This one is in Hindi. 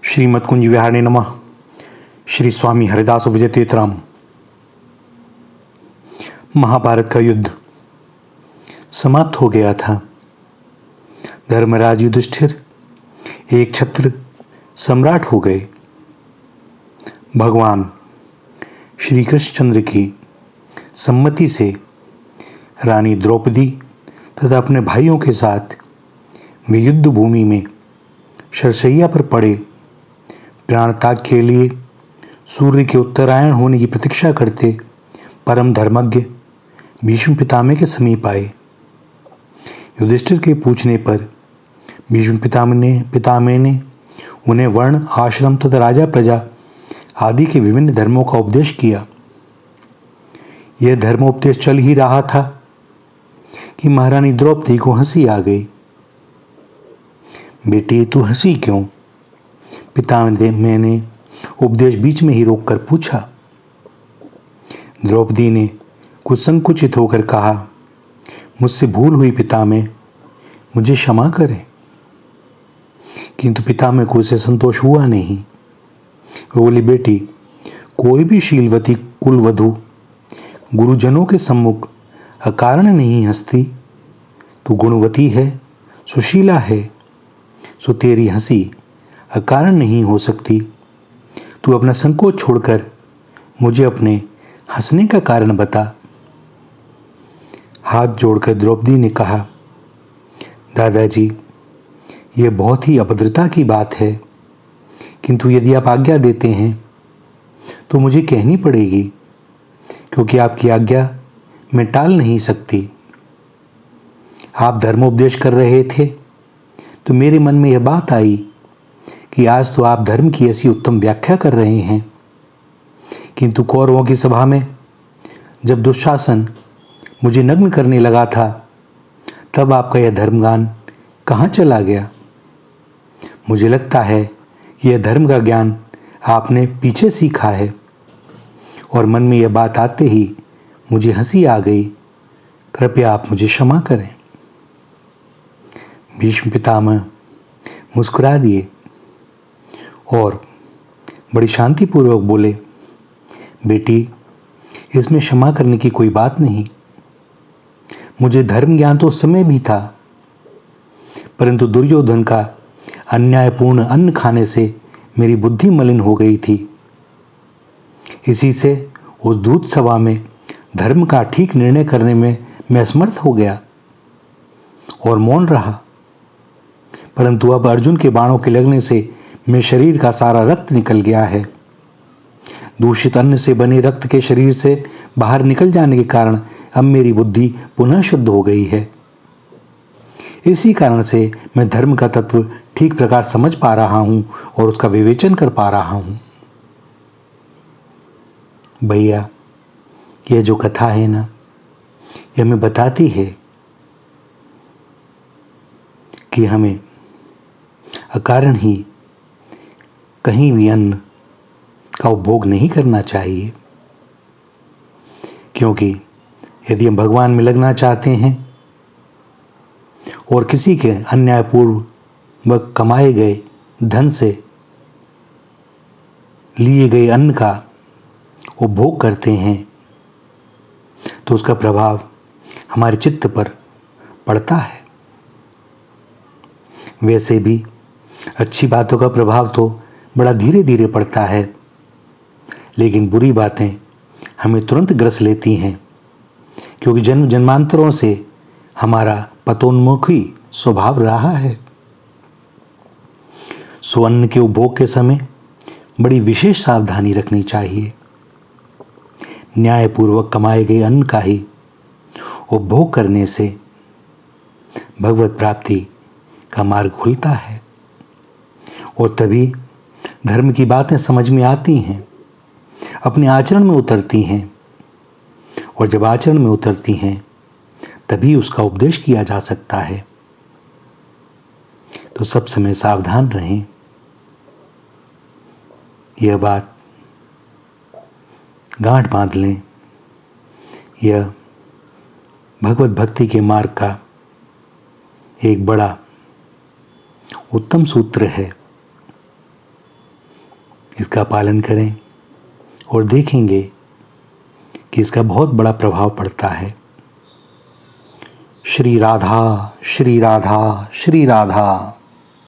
श्रीमद कुंज विहारिणे नमः। श्री स्वामी हरिदास विजय तीर्थराम। महाभारत का युद्ध समाप्त हो गया था। धर्मराज युधिष्ठिर एक छत्र सम्राट हो गए। भगवान श्री कृष्णचंद्र की सम्मति से रानी द्रौपदी तथा अपने भाइयों के साथ वे युद्ध भूमि में शरशैया पर पड़े प्राण त्याग के लिए सूर्य के उत्तरायण होने की प्रतीक्षा करते परम धर्मज्ञ भीष्म पितामह के समीप आए। युधिष्ठिर के पूछने पर भीष्म पितामह ने उन्हें वर्ण, आश्रम तथा राजा प्रजा आदि के विभिन्न धर्मों का उपदेश किया। यह धर्मोपदेश चल ही रहा था कि महारानी द्रौपदी को हंसी आ गई। बेटी, तू हंसी क्यों? पितामह ने उपदेश बीच में ही रोककर पूछा। द्रौपदी ने कुछ संकुचित होकर कहा, मुझसे भूल हुई पितामह, मुझे क्षमा करें। किंतु पितामह को उसे संतोष हुआ नहीं। वो बोली, बेटी, कोई भी शीलवती कुलवधू गुरुजनों के सम्मुख अकारण नहीं हंसती। तू गुणवती है, सुशीला है, सो तेरी हंसी अकारण नहीं हो सकती। तू अपना संकोच छोड़कर मुझे अपने हंसने का कारण बता। हाथ जोड़कर द्रौपदी ने कहा, दादाजी, यह बहुत ही अभद्रता की बात है, किंतु यदि आप आज्ञा देते हैं तो मुझे कहनी पड़ेगी, क्योंकि आपकी आज्ञा मैं टाल नहीं सकती। आप धर्मोपदेश कर रहे थे तो मेरे मन में यह बात आई कि आज तो आप धर्म की ऐसी उत्तम व्याख्या कर रहे हैं, किंतु कौरवों की सभा में जब दुशासन मुझे नग्न करने लगा था, तब आपका यह धर्मगान कहाँ चला गया? मुझे लगता है कि यह धर्म का ज्ञान आपने पीछे सीखा है। और मन में यह बात आते ही मुझे हंसी आ गई। कृपया आप मुझे क्षमा करें। भीष्म पितामह मुस्कुरा दिए और बड़ी शांतिपूर्वक बोले, बेटी, इसमें क्षमा करने की कोई बात नहीं। मुझे धर्म ज्ञान तो उस समय भी था, परंतु दुर्योधन का अन्यायपूर्ण अन्न खाने से मेरी बुद्धि मलिन हो गई थी। इसी से उस दूत सभा में धर्म का ठीक निर्णय करने में मैं असमर्थ हो गया और मौन रहा। परंतु अब अर्जुन के बाणों के लगने से मेरे शरीर का सारा रक्त निकल गया है। दूषित अन्न से बने रक्त के शरीर से बाहर निकल जाने के कारण अब मेरी बुद्धि पुनः शुद्ध हो गई है। इसी कारण से मैं धर्म का तत्व ठीक प्रकार समझ पा रहा हूं और उसका विवेचन कर पा रहा हूं। भैया, यह जो कथा है ना, यह हमें बताती है कि हमें अकारण ही कहीं भी अन्न का उपभोग नहीं करना चाहिए, क्योंकि यदि हम भगवान में लगना चाहते हैं और किसी के अन्यायपूर्वक कमाए गए धन से लिए गए अन्न का उपभोग करते हैं, तो उसका प्रभाव हमारे चित्त पर पड़ता है। वैसे भी अच्छी बातों का प्रभाव तो बड़ा धीरे धीरे पड़ता है, लेकिन बुरी बातें हमें तुरंत ग्रस लेती हैं, क्योंकि जन्म जन्मांतरों से हमारा पतोन्मुखी स्वभाव रहा है। स्वर्ण के उपभोग के समय बड़ी विशेष सावधानी रखनी चाहिए। न्यायपूर्वक कमाए गए अन्न का ही उपभोग करने से भगवत प्राप्ति का मार्ग खुलता है और तभी धर्म की बातें समझ में आती हैं, अपने आचरण में उतरती हैं, और जब आचरण में उतरती हैं तभी उसका उपदेश किया जा सकता है। तो सब समय सावधान रहें। यह बात गांठ बांध लें। यह भगवत भक्ति के मार्ग का एक बड़ा उत्तम सूत्र है। इसका पालन करें और देखेंगे कि इसका बहुत बड़ा प्रभाव पड़ता है। श्री राधा, श्री राधा, श्री राधा।